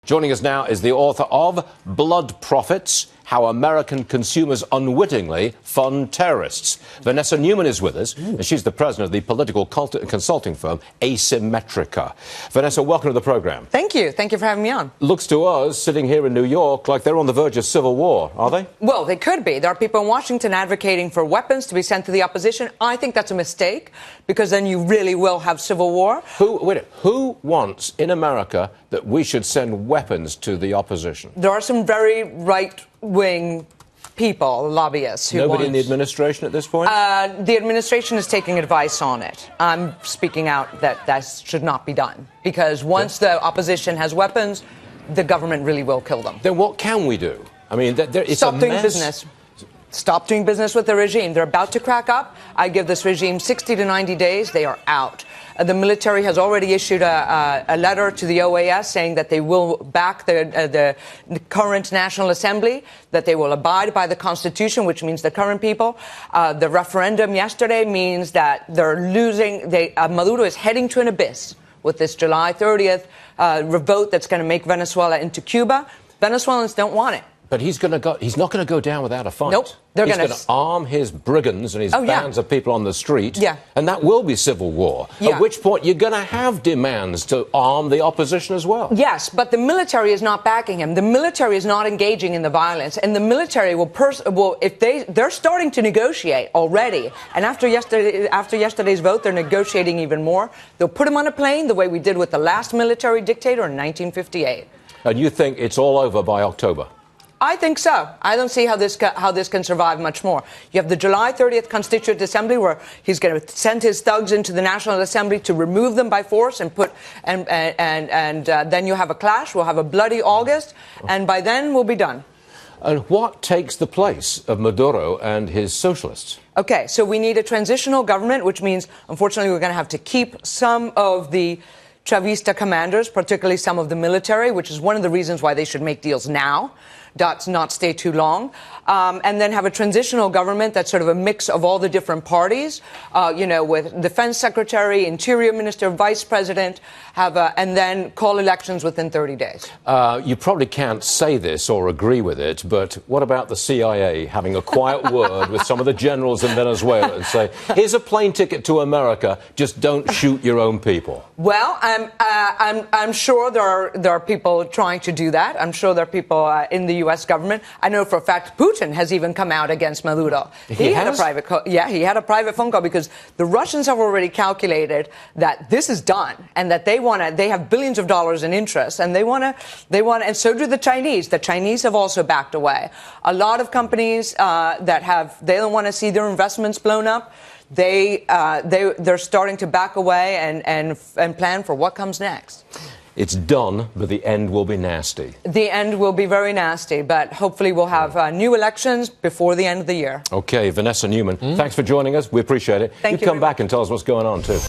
Joining us now is the author of Blood Profits: How American Consumers Unwittingly Fund Terrorists. Vanessa Neumann is with us, and she's the president of the political consulting firm Asymmetrica. Vanessa, welcome to the program. Thank you. Thank you for having me on. Looks to us, sitting here in New York, like they're on the verge of civil war, are they? Well, they could be. There are people in Washington advocating for weapons to be sent to the opposition. I think that's a mistake, because then you really will have civil war. Who wants in America that we should send weapons to the opposition? There are some very right-wing people, lobbyists, who Nobody in the administration at this point? The administration is taking advice on it. I'm speaking out that that should not be done, because once the opposition has weapons, the government really will kill them. Then what can we do? I mean, it's Stop a doing mess. business. Stop doing business with the regime. They're about to crack up. I give this regime 60 to 90 days. They are out. The military has already issued a letter to the OAS saying that they will back the current National Assembly, that they will abide by the Constitution, which means the current people. The referendum yesterday means that they're losing. Maduro is heading to an abyss with this July 30th vote that's going to make Venezuela into Cuba. Venezuelans don't want it. But he's not going to go down without a fight. Nope. He's going to arm his brigands and his bands of people on the street. Yeah. And that will be civil war. Yeah. At which point you're going to have demands to arm the opposition as well. Yes, but the military is not backing him. The military is not engaging in the violence. And the military will if they're starting to negotiate already. And after yesterday's vote, they're negotiating even more. They'll put him on a plane the way we did with the last military dictator in 1958. And you think it's all over by October? I think so. I don't see how this can survive much more. You have the July 30th Constituent Assembly, where he's going to send his thugs into the National Assembly to remove them by force and then you have a clash. We'll have a bloody August, and by then we'll be done. And what takes the place of Maduro and his socialists? Okay, so we need a transitional government, which means, unfortunately, we're going to have to keep some of the Chavista commanders, particularly some of the military, which is one of the reasons why they should make deals now, not stay too long, and then have a transitional government that's sort of a mix of all the different parties, with defense secretary, interior minister, vice president, and then call elections within 30 days. You probably can't say this or agree with it, but what about the CIA having a quiet word with some of the generals in Venezuela and say, here's a plane ticket to America, just don't shoot your own people? Well, I'm sure there are people trying to do that. I'm sure there are people in the U.S. government. I know for a fact Putin has even come out against Maduro. He had a private he had a private phone call, because the Russians have already calculated that this is done and that they have billions of dollars in interest, and they want to, and so do the Chinese. The Chinese have also backed away. A lot of companies they don't want to see their investments blown up. They're starting to back away and plan for what comes next. It's done, but the end will be nasty. The end will be very nasty, but hopefully we'll have new elections before the end of the year. Okay, Vanessa Neumann, thanks for joining us. We appreciate it. Thank you. Come back and tell us what's going on, too.